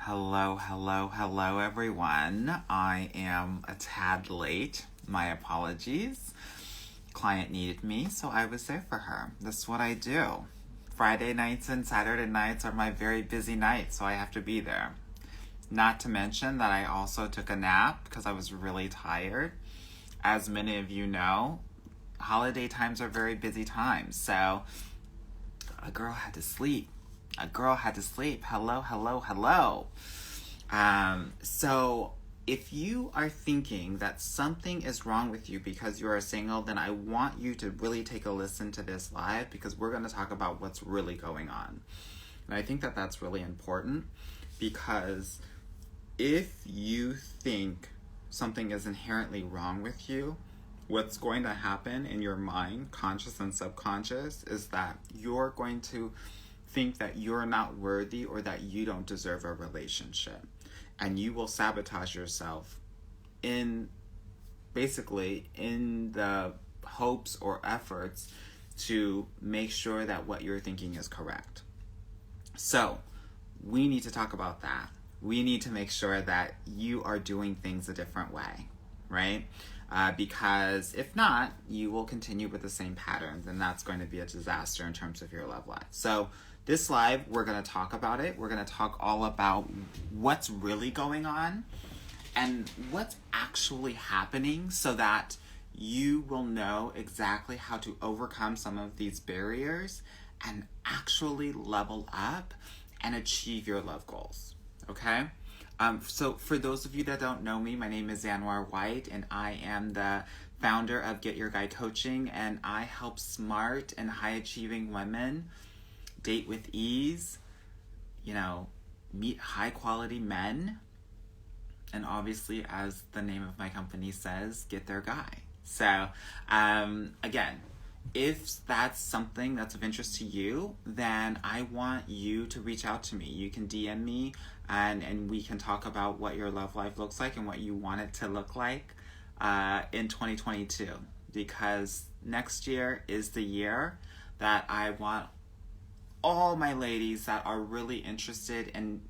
Hello, everyone. I am a tad late. My apologies. Client needed me, so I was there for her. This is what I do. Friday nights and Saturday nights are my very busy nights, so I have to be there. Not to mention that I also took a nap because I was really tired. As many of you know, holiday times are very busy times, so a girl had to sleep. Hello. So if you are thinking that something is wrong with you because you are single, then I want you to really take a listen to this live because we're going to talk about what's really going on. And I think that that's really important because if you think something is inherently wrong with you, what's going to happen in your mind, conscious and subconscious, is that you're going to think that you're not worthy or that you don't deserve a relationship. And you will sabotage yourself in the hopes or efforts to make sure that what you're thinking is correct. So we need to talk about that. We need to make sure that you are doing things a different way, right? Because if not, you will continue with the same patterns, and that's going to be a disaster in terms of your love life. So this live, we're going to talk about it. We're going to talk all about what's really going on and what's actually happening so that you will know exactly how to overcome some of these barriers and actually level up and achieve your love goals, okay? So for those of you that don't know me, my name is Anwar White, and I am the founder of GYG Coaching, and I help smart and high-achieving women date with ease, meet high-quality men, and obviously, as the name of my company says, get their guy. So, again, if that's something that's of interest to you, then I want you to reach out to me. You can DM me, and we can talk about what your love life looks like and what you want it to look like in 2022. Because next year is the year that I want all my ladies that are really interested and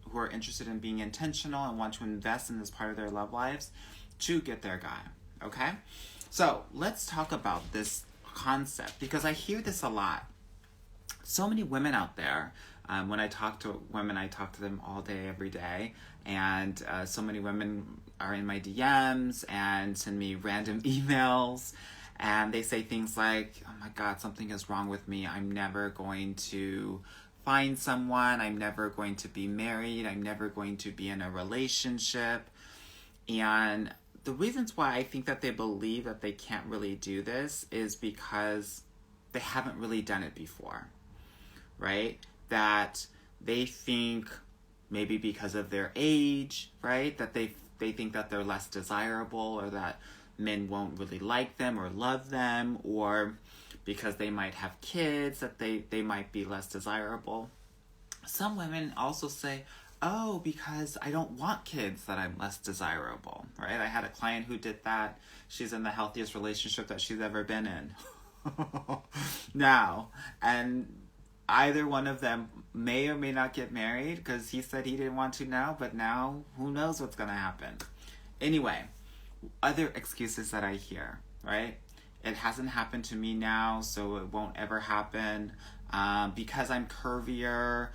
who are interested in being intentional and want to invest in this part of their love lives to get their guy, okay? So let's talk about this concept because I hear this a lot. So many women out there, when I talk to women, I talk to them all day, every day, and so many women are in my DMs and send me random emails. And they say things like, oh my God, something is wrong with me. I'm never going to find someone. I'm never going to be married. I'm never going to be in a relationship. And the reasons why I think that they believe that they can't really do this is because they haven't really done it before, right? That they think maybe because of their age, right? That they think that they're less desirable or that men won't really like them or love them, or because they might have kids that they might be less desirable. Some women also say, oh, because I don't want kids that I'm less desirable, right? I had a client who did that. She's in the healthiest relationship that she's ever been in now, and either one of them may or may not get married because he said he didn't want to now, but now who knows what's going to happen. Anyway, other excuses that I hear, right? It hasn't happened to me now, so it won't ever happen. Because I'm curvier,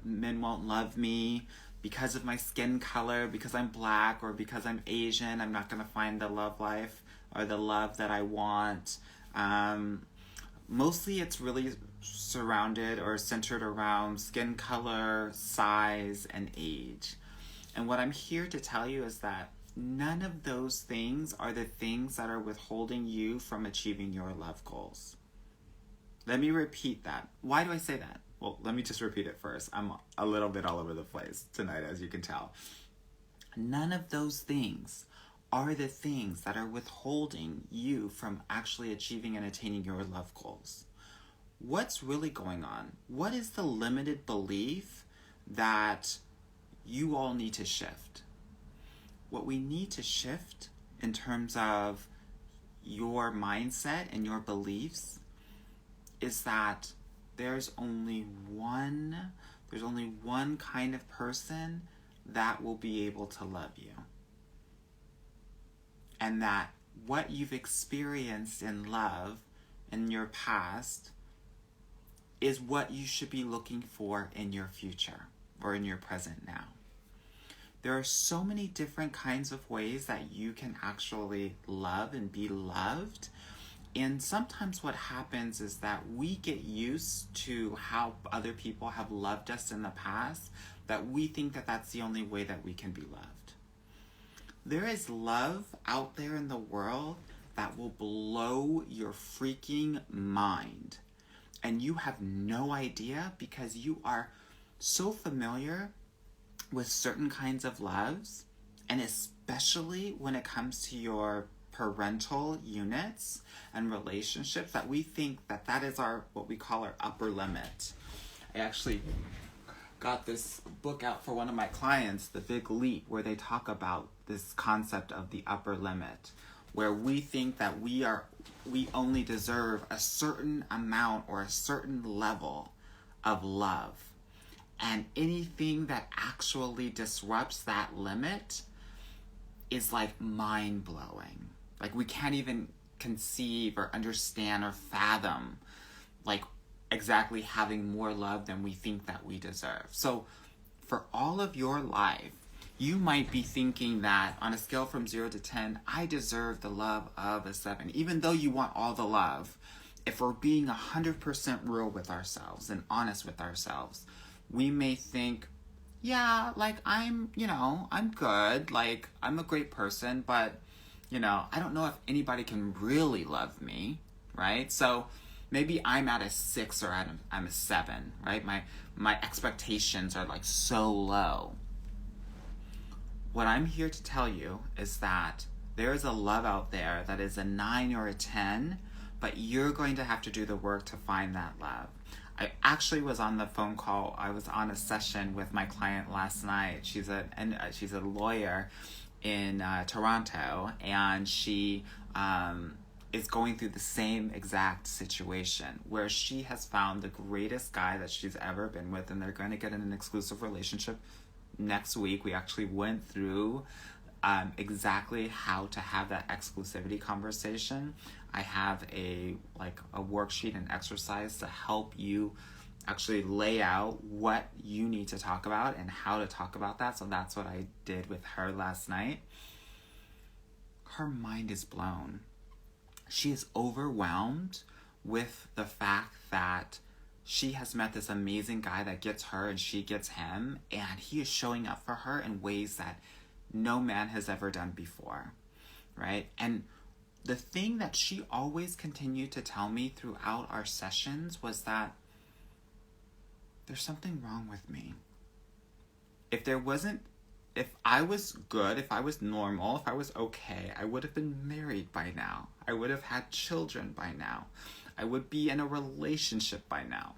men won't love me. Because of my skin color, because I'm black, or because I'm Asian, I'm not going to find the love life or the love that I want. Mostly it's really surrounded or centered around skin color, size, and age. And what I'm here to tell you is that none of those things are the things that are withholding you from achieving your love goals. Let me repeat that. Why do I say that? Well, let me just repeat it first. I'm a little bit all over the place tonight, as you can tell. None of those things are the things that are withholding you from actually achieving and attaining your love goals. What's really going on? What is the limited belief that you all need to shift? What we need to shift in terms of your mindset and your beliefs is that there's only one there's only one kind of person that will be able to love you. And that what you've experienced in love in your past is what you should be looking for in your future or in your present now. There are so many different kinds of ways that you can actually love and be loved. And sometimes what happens is that we get used to how other people have loved us in the past, that we think that that's the only way that we can be loved. There is love out there in the world that will blow your freaking mind. And you have no idea because you are so familiar with certain kinds of loves, and especially when it comes to your parental units and relationships, that we think that that is our, what we call our upper limit. I actually got this book out for one of my clients, The Big Leap, where they talk about this concept of the upper limit, where we think that we only deserve a certain amount or a certain level of love. And anything that actually disrupts that limit is like mind-blowing. Like we can't even conceive or understand or fathom like exactly having more love than we think that we deserve. So for all of your life, you might be thinking that on a scale from 0 to 10, I deserve the love of a 7, even though you want all the love. If we're being 100% real with ourselves and honest with ourselves, we may think, yeah, like I'm good, like I'm a great person, but I don't know if anybody can really love me, right? So maybe I'm at a 6 or I'm a 7, right? My expectations are like so low. What I'm here to tell you is that there is a love out there that is a 9 or a 10, but you're going to have to do the work to find that love. I actually was on the phone call. I was on a session with my client last night. She's a lawyer in Toronto, and she is going through the same exact situation where she has found the greatest guy that she's ever been with, and they're going to get in an exclusive relationship next week. We actually went through exactly how to have that exclusivity conversation. I have a worksheet and exercise to help you actually lay out what you need to talk about and how to talk about that. So that's what I did with her last night. Her mind is blown. She is overwhelmed with the fact that she has met this amazing guy that gets her and she gets him, and he is showing up for her in ways that no man has ever done before, right? And the thing that she always continued to tell me throughout our sessions was that there's something wrong with me. If I was good, if I was normal, if I was okay, I would have been married by now. I would have had children by now. I would be in a relationship by now.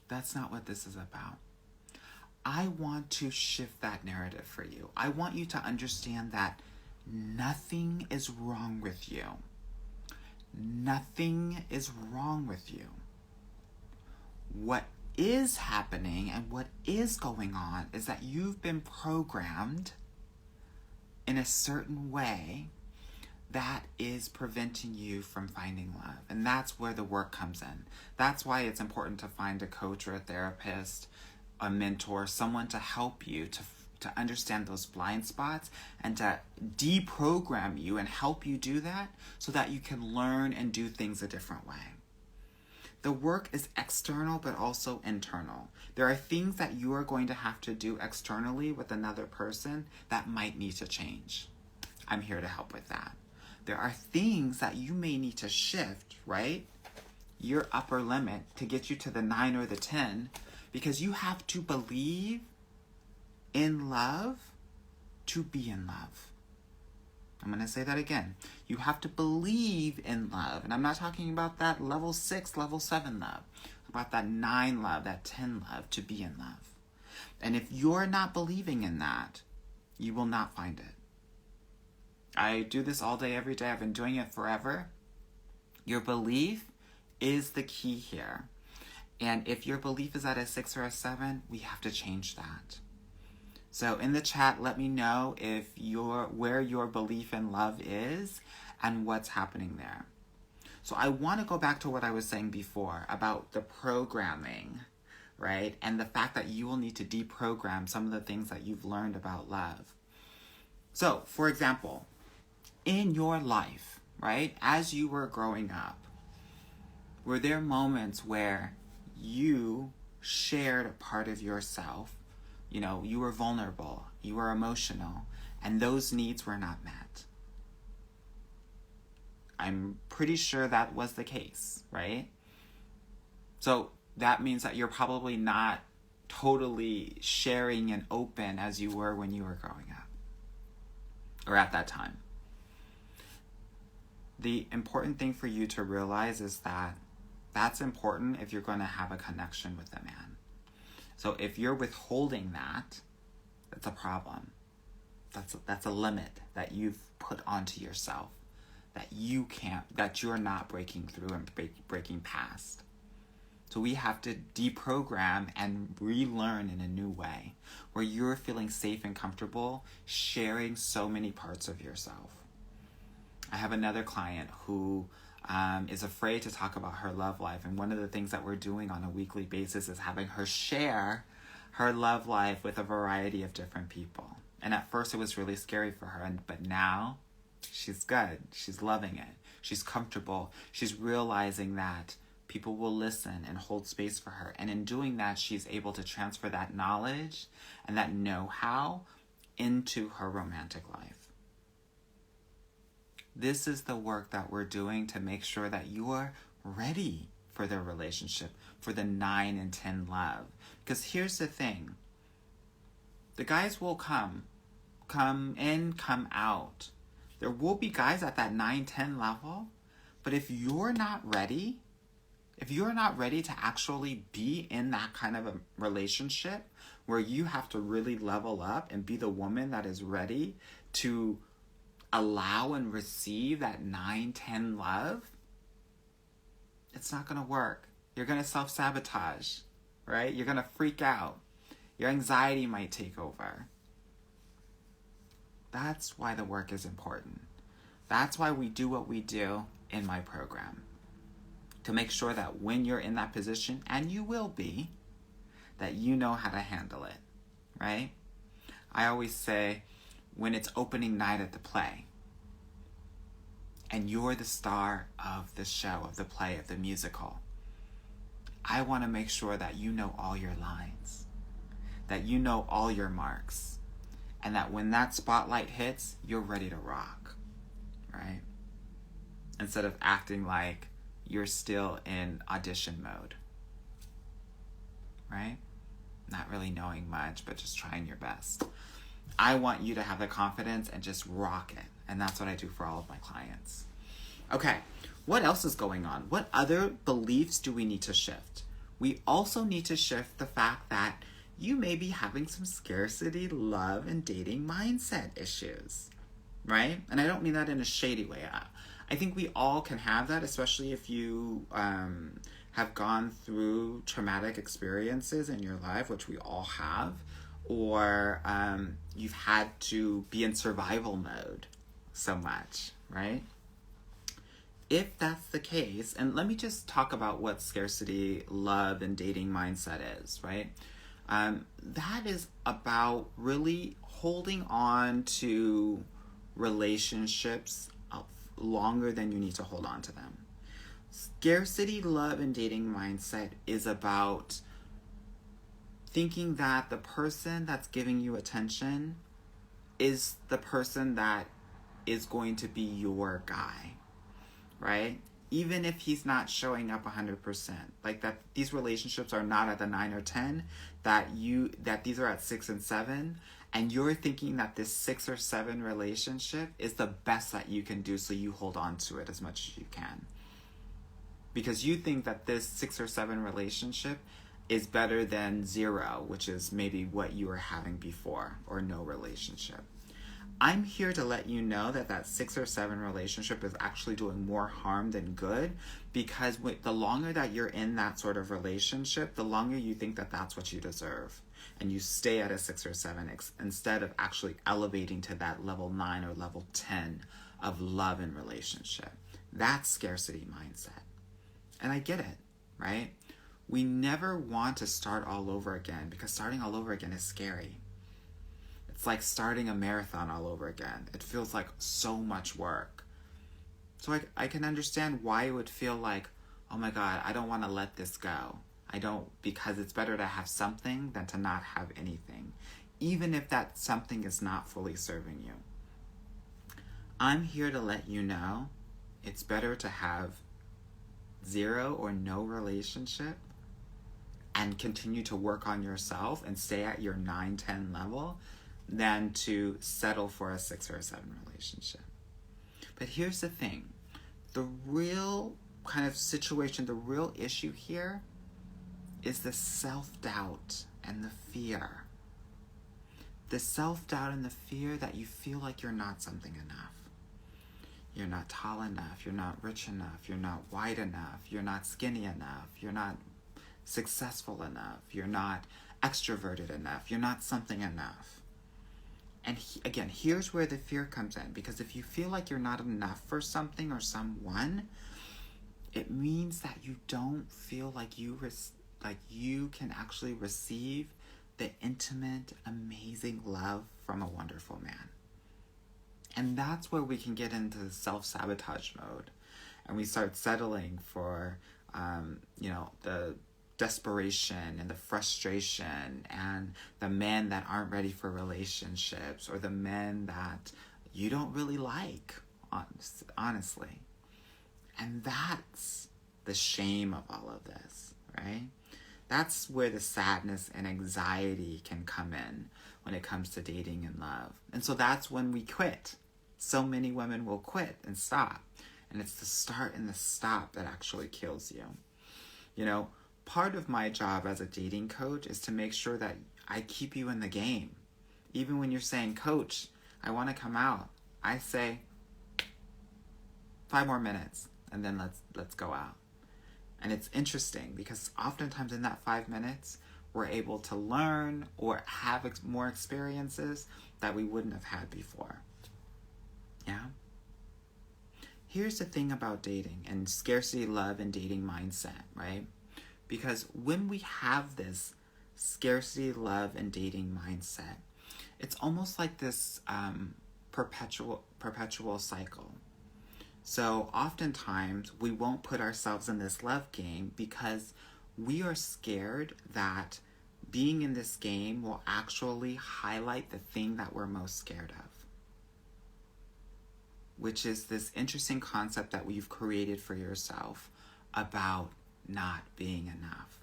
That's not what this is about. I want to shift that narrative for you. I want you to understand that nothing is wrong with you. Nothing is wrong with you. What is happening and what is going on is that you've been programmed in a certain way that is preventing you from finding love. And that's where the work comes in. That's why it's important to find a coach or a therapist, a mentor, someone to help you to understand those blind spots and to deprogram you and help you do that so that you can learn and do things a different way. The work is external but also internal. There are things that you are going to have to do externally with another person that might need to change. I'm here to help with that. There are things that you may need to shift, right? Your upper limit to get you to the 9 or the 10, because you have to believe in love to be in love. I'm going to say that again. You have to believe in love. And I'm not talking about that level 6, level 7 love. About that 9 love, that 10 love, to be in love. And if you're not believing in that, you will not find it. I do this all day, every day. I've been doing it forever. Your belief is the key here. And if your belief is at a 6 or a 7, we have to change that. So in the chat, let me know if where your belief in love is and what's happening there. So I want to go back to what I was saying before about the programming, right? And the fact that you will need to deprogram some of the things that you've learned about love. So, for example, in your life, right, as you were growing up, were there moments where you shared a part of yourself? You know, you were vulnerable, you were emotional, and those needs were not met. I'm pretty sure that was the case, right? So that means that you're probably not totally sharing and open as you were when you were growing up, or at that time. The important thing for you to realize is that that's important if you're going to have a connection with a man. So if you're withholding that, that's a problem. That's a limit that you've put onto yourself that you're not breaking through and breaking past. So we have to deprogram and relearn in a new way where you're feeling safe and comfortable sharing so many parts of yourself. I have another client who is afraid to talk about her love life. And one of the things that we're doing on a weekly basis is having her share her love life with a variety of different people. And at first it was really scary for her, but now she's good. She's loving it. She's comfortable. She's realizing that people will listen and hold space for her. And in doing that, she's able to transfer that knowledge and that know-how into her romantic life. This is the work that we're doing to make sure that you are ready for the relationship, for the 9 and 10 love. Because here's the thing. The guys will come in, come out. There will be guys at that 9, 10 level. But if you're not ready to actually be in that kind of a relationship where you have to really level up and be the woman that is ready to allow and receive that 9, 10 love, it's not going to work. You're going to self-sabotage, right? You're going to freak out. Your anxiety might take over. That's why the work is important. That's why we do what we do in my program. To make sure that when you're in that position, and you will be, that you know how to handle it, right? I always say, when it's opening night at the play, and you're the star of the show, of the play, of the musical, I want to make sure that you know all your lines, that you know all your marks, and that when that spotlight hits, you're ready to rock, right? Instead of acting like you're still in audition mode, right? Not really knowing much, but just trying your best. I want you to have the confidence and just rock it. And that's what I do for all of my clients. Okay, what else is going on? What other beliefs do we need to shift? We also need to shift the fact that you may be having some scarcity, love, and dating mindset issues, right? And I don't mean that in a shady way. I think we all can have that, especially if you have gone through traumatic experiences in your life, which we all have, or you've had to be in survival mode so much, right? If that's the case, and let me just talk about what scarcity, love, and dating mindset is, right? That is about really holding on to relationships longer than you need to hold on to them. Scarcity, love, and dating mindset is about thinking that the person that's giving you attention is the person that is going to be your guy, right? Even if he's not showing up 100%. Like that, these relationships are not at the 9 or 10, that these are at 6 and 7, and you're thinking that this 6 or 7 relationship is the best that you can do, so you hold on to it as much as you can. Because you think that this 6 or 7 relationship is better than 0, which is maybe what you were having before, or no relationship. I'm here to let you know that 6 or 7 relationship is actually doing more harm than good, because the longer that you're in that sort of relationship, the longer you think that that's what you deserve. And you stay at a 6 or 7 instead of actually elevating to that level 9 or level 10 of love and relationship. That's scarcity mindset. And I get it, right? We never want to start all over again, because starting all over again is scary. It's like starting a marathon all over again. It feels like so much work. So I can understand why it would feel like, oh my God, I don't want to let this go. Because it's better to have something than to not have anything, even if that something is not fully serving you. I'm here to let you know it's better to have 0 or no relationship and continue to work on yourself and stay at your 9, 10 level than to settle for a 6 or a 7 relationship. But here's the thing. The real kind of situation, the real issue here is the self-doubt and the fear. The self-doubt and the fear that you feel like you're not something enough. You're not tall enough, you're not rich enough, you're not wide enough, you're not skinny enough, you're not successful enough, you're not extroverted enough, you're not something enough. And again, here's where the fear comes in, because if you feel like you're not enough for something or someone, it means that you don't feel like you can actually receive the intimate, amazing love from a wonderful man. And that's where we can get into the self-sabotage mode, and we start settling for, the desperation and the frustration and the men that aren't ready for relationships, or the men that you don't really like, honestly. And that's the shame of all of this, right? That's where the sadness and anxiety can come in when it comes to dating and love. And so that's when we quit. So many women will quit and stop. And it's the start and the stop that actually kills you. Part of my job as a dating coach is to make sure that I keep you in the game. Even when you're saying, Coach, I want to come out, I say 5 more minutes and then let's go out. And it's interesting because oftentimes in that 5 minutes, we're able to learn or have more experiences that we wouldn't have had before. Yeah? Here's the thing about dating and scarcity, love, and dating mindset, right? Because when we have this scarcity, love, and dating mindset, it's almost like this perpetual cycle. So oftentimes we won't put ourselves in this love game because we are scared that being in this game will actually highlight the thing that we're most scared of, which is this interesting concept that we've created for yourself about not being enough.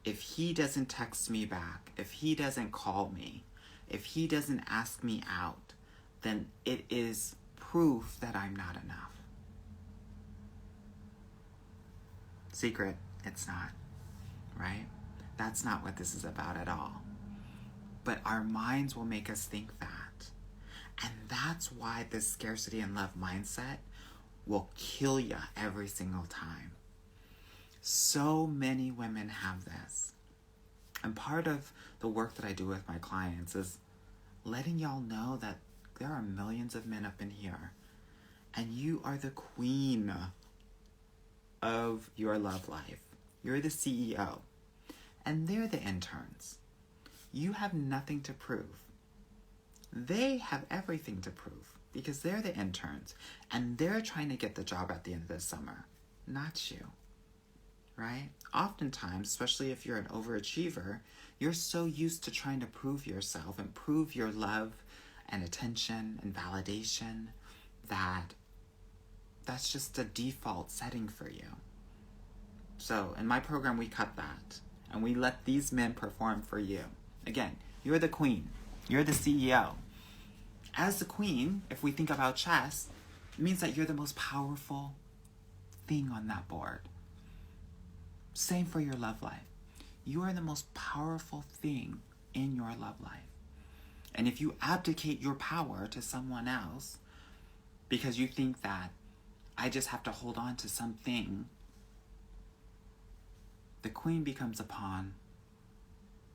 If he doesn't text me back, if he doesn't call me, if he doesn't ask me out, then it is proof that I'm not enough. Secret, it's not, right? That's not what this is about at all. But our minds will make us think that. And that's why this scarcity and love mindset will kill you every single time. So many women have this. And part of the work that I do with my clients is letting y'all know that there are millions of men up in here. And you are the queen of your love life. You're the CEO. And they're the interns. You have nothing to prove. They have everything to prove because they're the interns. And they're trying to get the job at the end of the summer. Not you. Right? Oftentimes, especially if you're an overachiever, you're so used to trying to prove yourself and prove your love and attention and validation that that's just a default setting for you. So in my program, we cut that and we let these men perform for you. Again, you're the queen. You're the CEO. As the queen, if we think about chess, it means that you're the most powerful thing on that board. Same for your love life. You are the most powerful thing in your love life. And if you abdicate your power to someone else because you think that I just have to hold on to something, the queen becomes a pawn,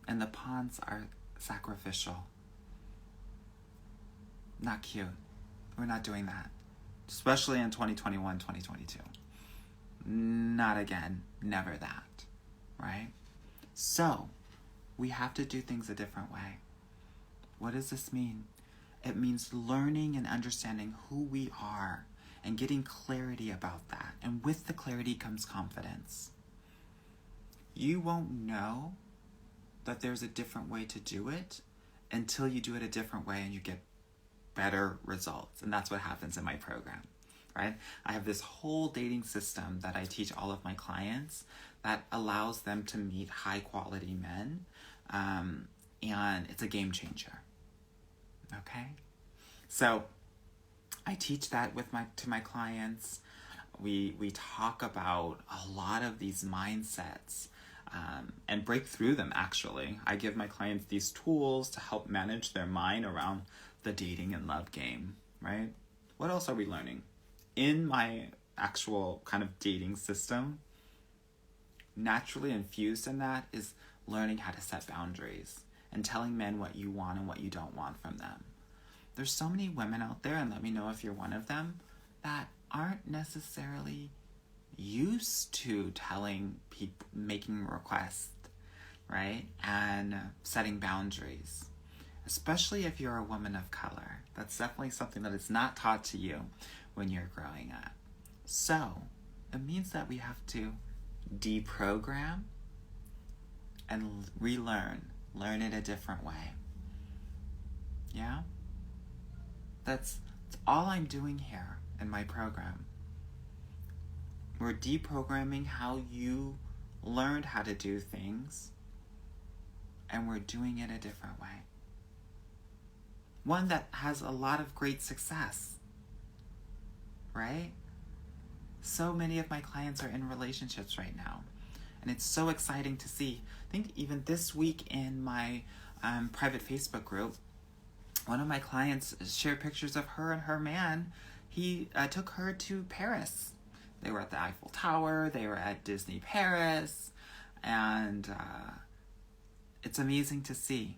and the pawns are sacrificial. Not cute. We're not doing that. Especially in 2021, 2022. Not again. Never that. Right? So, we have to do things a different way. What does this mean? It means learning and understanding who we are and getting clarity about that. And with the clarity comes confidence. You won't know that there's a different way to do it until you do it a different way and you get better results. And that's what happens in my program, right? I have this whole dating system that I teach all of my clients that allows them to meet high quality men. And it's a game changer. Okay? So I teach that to my clients. We talk about a lot of these mindsets and break through them, actually. I give my clients these tools to help manage their mind around the dating and love game, right? What else are we learning? In my actual kind of dating system, naturally infused in that is learning how to set boundaries and telling men what you want and what you don't want from them. There's so many women out there, and let me know if you're one of them, that aren't necessarily used to telling people, making requests, right? And setting boundaries, especially if you're a woman of color. That's definitely something that is not taught to you when you're growing up. So it means that we have to deprogram and relearn, learn it a different way. Yeah? That's all I'm doing here in my program. We're deprogramming how you learned how to do things, and we're doing it a different way. One that has a lot of great success, right? So many of my clients are in relationships right now, and it's so exciting to see. I think even this week in my private Facebook group, one of my clients shared pictures of her and her man. He took her to Paris. They were at the Eiffel Tower. They were at Disney Paris. And it's amazing to see,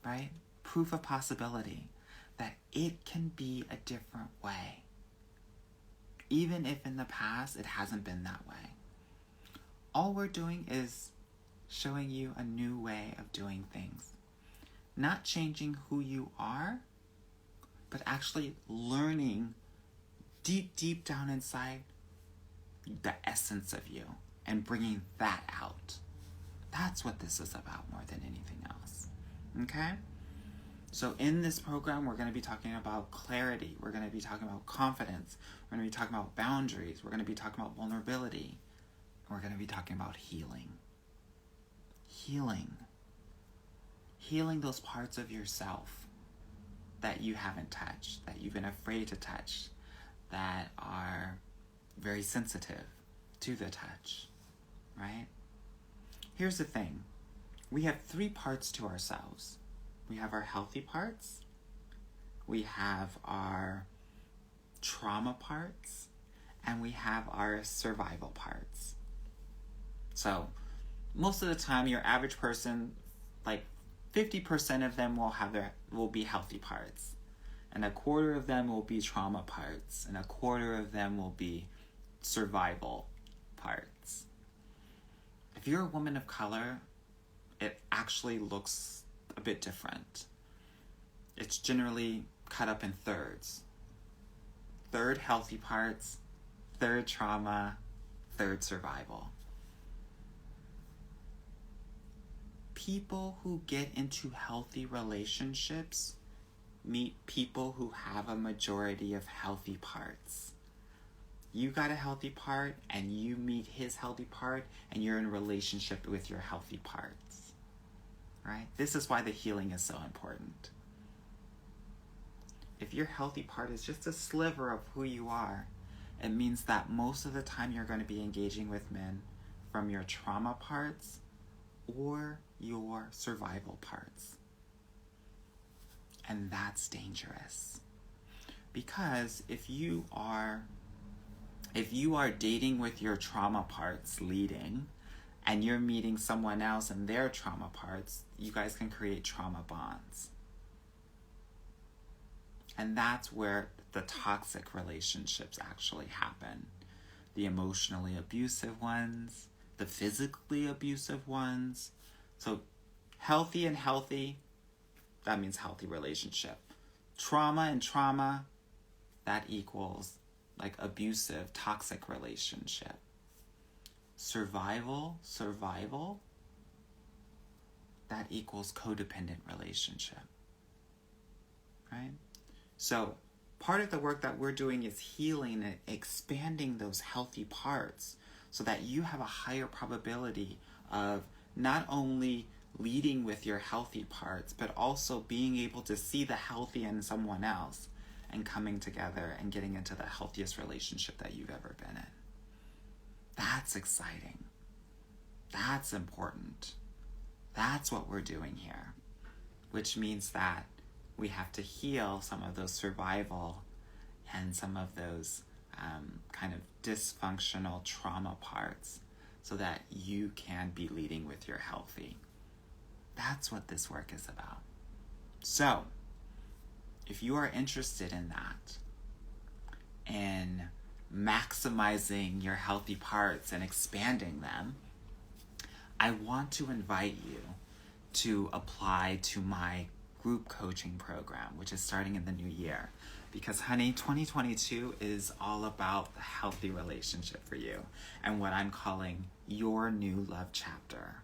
right? Proof of possibility that it can be a different way. Even if in the past it hasn't been that way. All we're doing is showing you a new way of doing things. Not changing who you are, but actually learning deep down inside the essence of you and bringing that out. That's what this is about more than anything else. Okay? So in this program, we're going to be talking about clarity. We're going to be talking about confidence. We're going to be talking about boundaries. We're going to be talking about vulnerability. We're going to be talking about healing. Healing those parts of yourself that you haven't touched, that you've been afraid to touch, that are very sensitive to the touch, right? Here's the thing. We have 3 parts to ourselves. We have our healthy parts, we have our trauma parts, and we have our survival parts. So most of the time, your average person, like 50% of them will be healthy parts, and 1/4 of them will be trauma parts, and 1/4 of them will be survival parts. If you're a woman of color, it actually looks a bit different. It's generally cut up in thirds. 1/3 healthy parts, 1/3 trauma, 1/3 survival. People who get into healthy relationships meet people who have a majority of healthy parts. You got a healthy part, and you meet his healthy part, and you're in a relationship with your healthy parts. Right? This is why the healing is so important. If your healthy part is just a sliver of who you are, it means that most of the time you're going to be engaging with men from your trauma parts or your survival parts. And that's dangerous. Because if you are dating with your trauma parts leading, and you're meeting someone else and their trauma parts, you guys can create trauma bonds. And that's where the toxic relationships actually happen. The emotionally abusive ones, the physically abusive ones. So healthy and healthy, that means healthy relationship. Trauma and trauma, that equals like abusive, toxic relationship. Survival, that equals codependent relationship. Right? So part of the work that we're doing is healing and expanding those healthy parts so that you have a higher probability of not only leading with your healthy parts, but also being able to see the healthy in someone else and coming together and getting into the healthiest relationship that you've ever been in. That's exciting. That's important. That's what we're doing here, which means that we have to heal some of those survival and some of those kind of dysfunctional trauma parts so that you can be leading with your healthy. That's what this work is about. So, if you are interested in that, in maximizing your healthy parts and expanding them, I want to invite you to apply to my group coaching program, which is starting in the new year. Because, honey, 2022 is all about the healthy relationship for you and what I'm calling your new love chapter.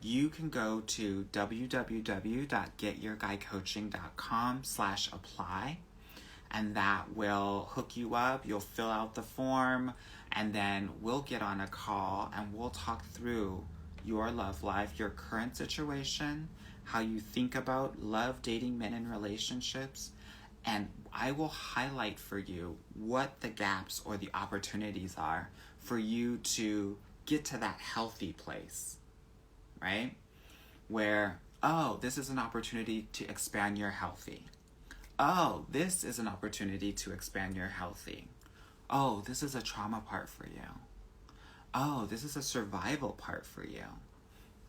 You can go to www.getyourguycoaching.com/apply, and that will hook you up. You'll fill out the form, and then we'll get on a call and we'll talk through your love life, your current situation, how you think about love, dating, men, and relationships. And I will highlight for you what the gaps or the opportunities are for you to get to that healthy place, right? Where, oh, this is an opportunity to expand your healthy. Oh, this is an opportunity to expand your healthy. Oh, this is a trauma part for you. Oh, this is a survival part for you.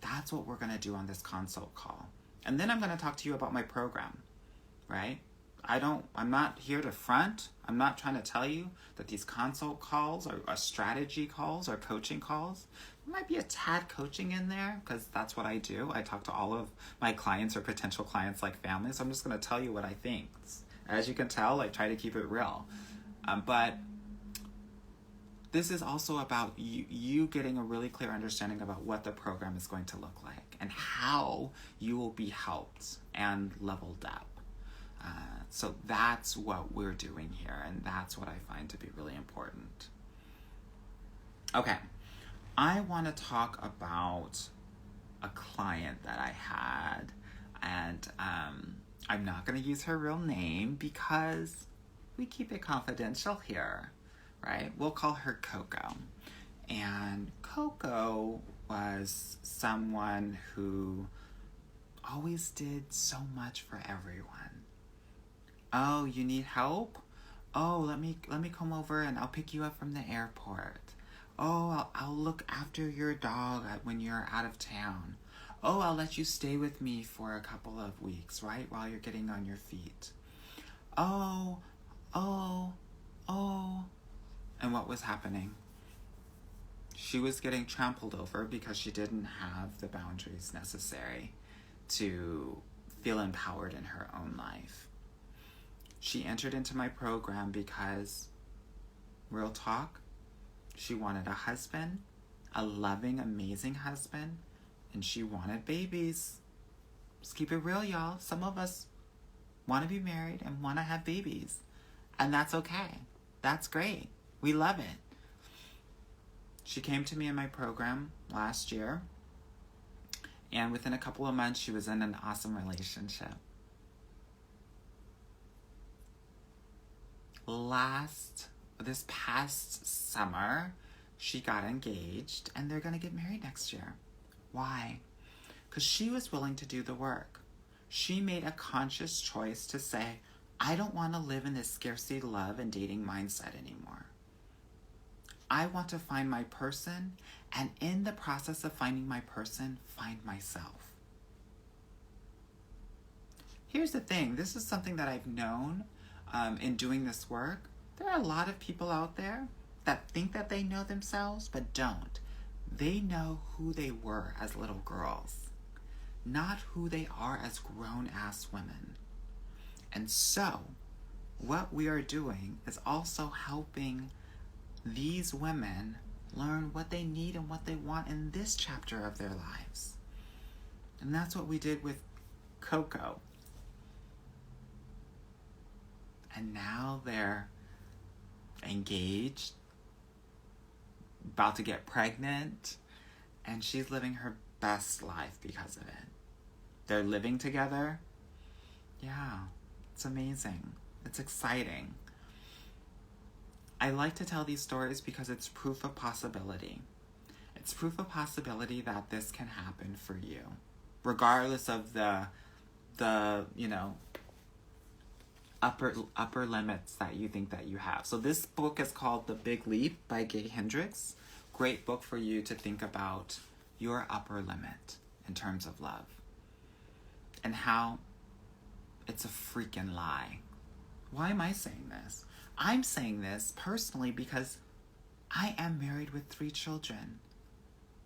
That's what we're going to do on this consult call. And then I'm going to talk to you about my program, right? I'm not here to front. I'm not trying to tell you that these consult calls are strategy calls or coaching calls. There might be a tad coaching in there because that's what I do. I talk to all of my clients or potential clients like family. So I'm just going to tell you what I think. As you can tell, I try to keep it real. But this is also about you getting a really clear understanding about what the program is going to look like and how you will be helped and leveled up. So that's what we're doing here, and that's what I find to be really important. Okay, I want to talk about a client that I had, and I'm not going to use her real name because we keep it confidential here, right? We'll call her Coco. And Coco was someone who always did so much for everyone. Oh, you need help? Oh, let me come over and I'll pick you up from the airport. Oh, I'll look after your dog when you're out of town. Oh, I'll let you stay with me for a couple of weeks, right? While you're getting on your feet. Oh. And what was happening? She was getting trampled over because she didn't have the boundaries necessary to feel empowered in her own life. She entered into my program because, real talk, she wanted a husband, a loving, amazing husband, and she wanted babies. Let's keep it real, y'all. Some of us want to be married and want to have babies, and that's okay. That's great. We love it. She came to me in my program last year, and within a couple of months, she was in an awesome relationship. This past summer, she got engaged, and they're going to get married next year. Why? Because she was willing to do the work. She made a conscious choice to say, I don't want to live in this scarcity love and dating mindset anymore. I want to find my person, and in the process of finding my person, find myself. Here's the thing. This is something that I've known in doing this work. There are a lot of people out there that think that they know themselves, but don't. They know who they were as little girls, not who they are as grown-ass women. And so, what we are doing is also helping these women learn what they need and what they want in this chapter of their lives. And that's what we did with Coco. And now they're engaged, about to get pregnant, and she's living her best life because of it. They're living together. Yeah, it's amazing. It's exciting. I like to tell these stories because it's proof of possibility. It's proof of possibility that this can happen for you, regardless of the upper limits that you think that you have. So this book is called The Big Leap by Gay Hendricks. Great book for you to think about your upper limit in terms of love and how it's a freaking lie. Why am I saying this? I'm saying this personally because I am married with 3 children.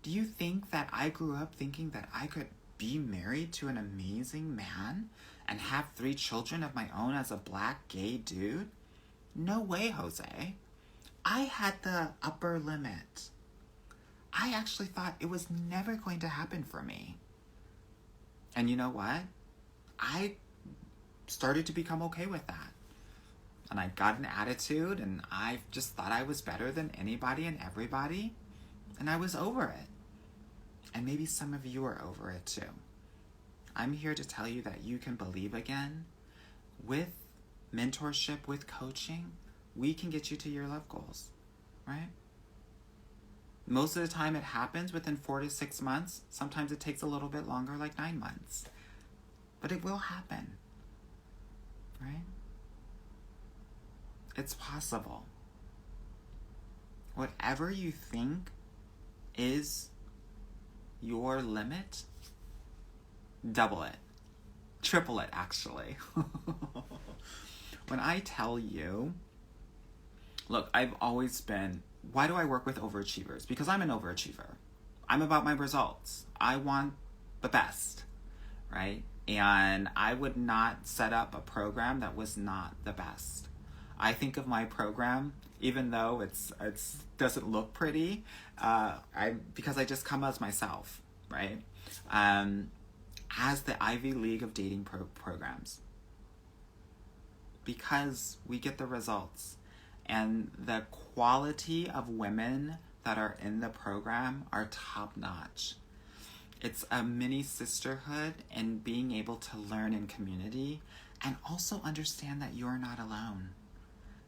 Do you think that I grew up thinking that I could be married to an amazing man and have 3 children of my own as a black gay dude? No way, Jose. I had the upper limit. I actually thought it was never going to happen for me. And you know what? I started to become okay with that. And I got an attitude, and I just thought I was better than anybody and everybody. And I was over it. And maybe some of you are over it too. I'm here to tell you that you can believe again. With mentorship, with coaching, we can get you to your love goals, right? Most of the time it happens within 4 to 6 months. Sometimes it takes a little bit longer, like 9 months. But it will happen, right? It's possible. Whatever you think is your limit, double it. Triple it, actually. When I tell you, look, I've always been, why do I work with overachievers? Because I'm an overachiever. I'm about my results. I want the best, right? And I would not set up a program that was not the best. I think of my program, even though it's doesn't look pretty, because I just come as myself, right? As the Ivy League of dating programs, because we get the results, and the quality of women that are in the program are top notch. It's a mini sisterhood and being able to learn in community and also understand that you're not alone.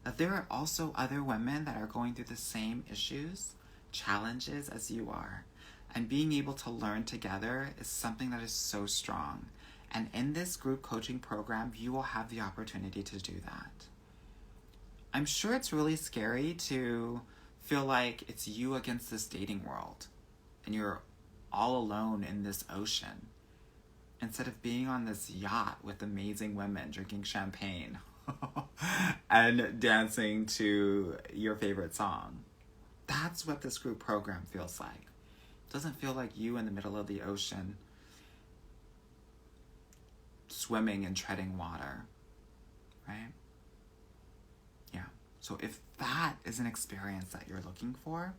That there are also other women that are going through the same issues, challenges as you are. And being able to learn together is something that is so strong. And in this group coaching program, you will have the opportunity to do that. I'm sure it's really scary to feel like it's you against this dating world. And you're all alone in this ocean. Instead of being on this yacht with amazing women drinking champagne and dancing to your favorite song. That's what this group program feels like. It doesn't feel like you in the middle of the ocean swimming and treading water, right? Yeah. So if that is an experience that you're looking for,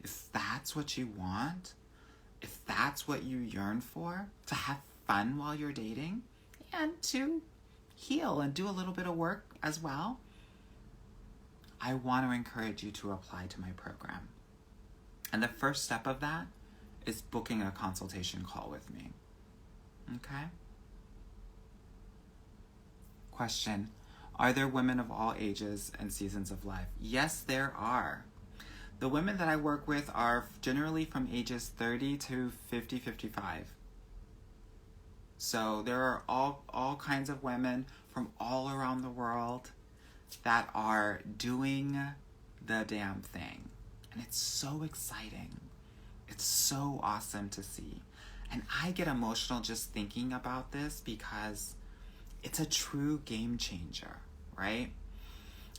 if that's what you want, if that's what you yearn for, to have fun while you're dating and to heal and do a little bit of work as well, I want to encourage you to apply to my program. And the first step of that is booking a consultation call with me. Okay? Question: are there women of all ages and seasons of life? Yes, there are. The women that I work with are generally from ages 30 to 50, 55. So there are all kinds of women from all around the world that are doing the damn thing. And it's so exciting. It's so awesome to see. And I get emotional just thinking about this because it's a true game changer, right?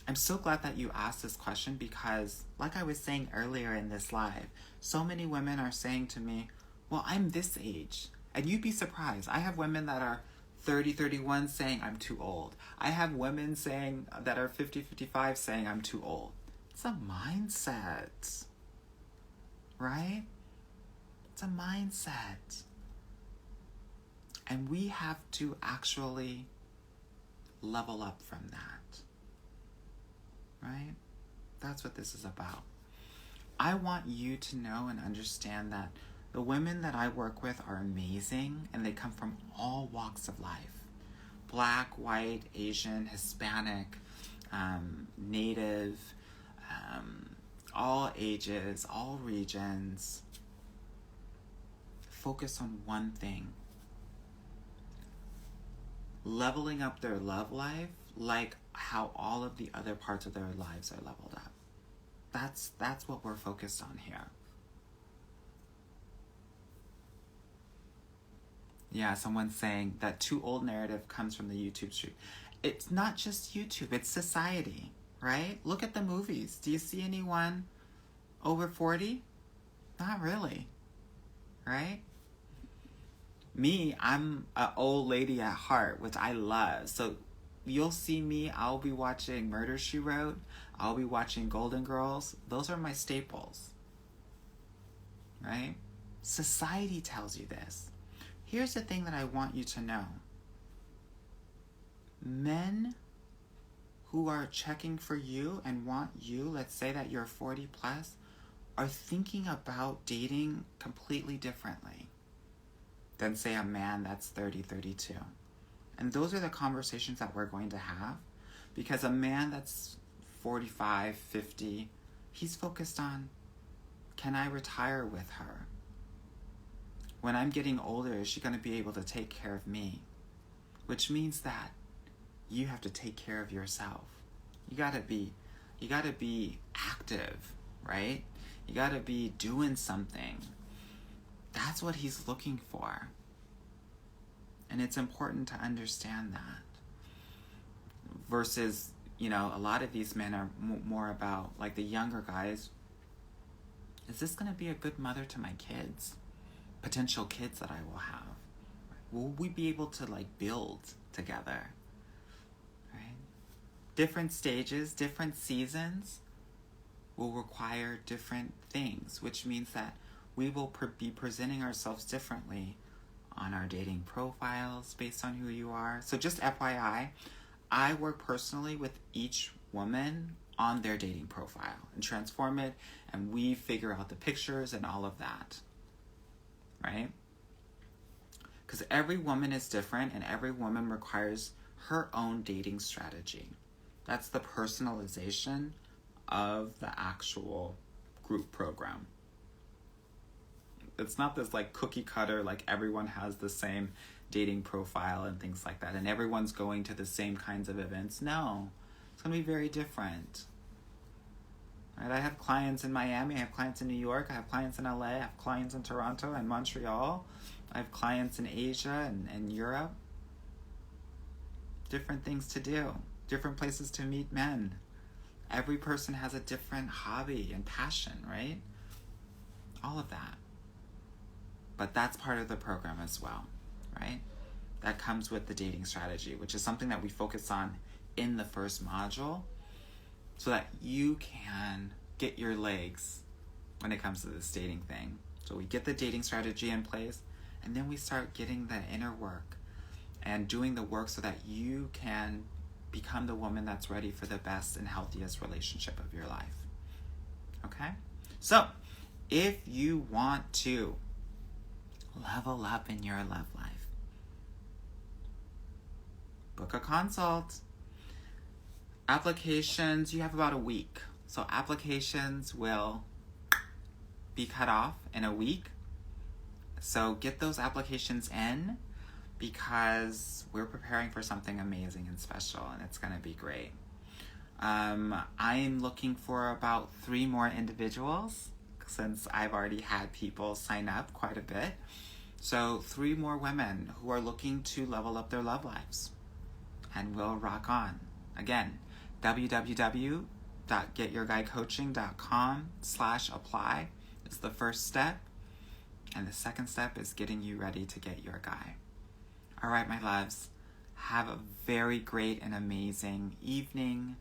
I'm so glad that you asked this question because, like I was saying earlier in this live, so many women are saying to me, well, I'm this age. And you'd be surprised. I have women that are 30, 31 saying I'm too old. I have women saying that are 50, 55 saying I'm too old. It's a mindset, right? It's a mindset. And we have to actually level up from that, right? That's what this is about. I want you to know and understand that the women that I work with are amazing, and they come from all walks of life. Black, white, Asian, Hispanic, Native, all ages, all regions. Focus on one thing. Leveling up their love life like how all of the other parts of their lives are leveled up. That's what we're focused on here. Yeah, someone's saying that too old narrative comes from the YouTube stream. It's not just YouTube, it's society, right? Look at the movies. Do you see anyone over 40? Not really, right? Me, I'm an old lady at heart, which I love. So you'll see me, I'll be watching Murder, She Wrote. I'll be watching Golden Girls. Those are my staples, right? Society tells you this. Here's the thing that I want you to know. Men who are checking for you and want you, let's say that you're 40 plus, are thinking about dating completely differently than, say, a man that's 30, 32. And those are the conversations that we're going to have, because a man that's 45, 50, he's focused on, can I retire with her? When I'm getting older, is she going to be able to take care of me? Which means that you have to take care of yourself. You gotta be active, right? You gotta be doing something. That's what he's looking for. And it's important to understand that. Versus, a lot of these men are more about, like the younger guys, is this going to be a good mother to my kids? Potential kids that I will have. Will we be able to build together? Right? Different stages, different seasons will require different things, which means that we will be presenting ourselves differently on our dating profiles based on who you are. So just FYI, I work personally with each woman on their dating profile and transform it, and we figure out the pictures and all of that, right? Because every woman is different and every woman requires her own dating strategy. That's the personalization of the actual group program. It's not this cookie cutter, everyone has the same dating profile and things like that, and everyone's going to the same kinds of events. No, it's going to be very different. Right? I have clients in Miami, I have clients in New York, I have clients in LA, I have clients in Toronto and Montreal, I have clients in Asia and Europe. Different things to do, different places to meet men. Every person has a different hobby and passion, right? All of that. But that's part of the program as well, right? That comes with the dating strategy, which is something that we focus on in the first module so that you can get your legs when it comes to this dating thing. So we get the dating strategy in place, and then we start getting the inner work and doing the work so that you can become the woman that's ready for the best and healthiest relationship of your life. Okay? So, if you want to level up in your love life, book a consult. Applications, you have about a week. So applications will be cut off in a week. So get those applications in because we're preparing for something amazing and special, and it's going to be great. I'm looking for about 3 more individuals, since I've already had people sign up quite a bit. So 3 more women who are looking to level up their love lives, and we'll rock on. Again, www.getyourguycoaching.com/apply is the first step, and the second step is getting you ready to get your guy. All right, my loves, have a very great and amazing evening,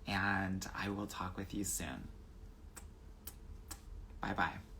and I will talk with you soon. Bye-bye.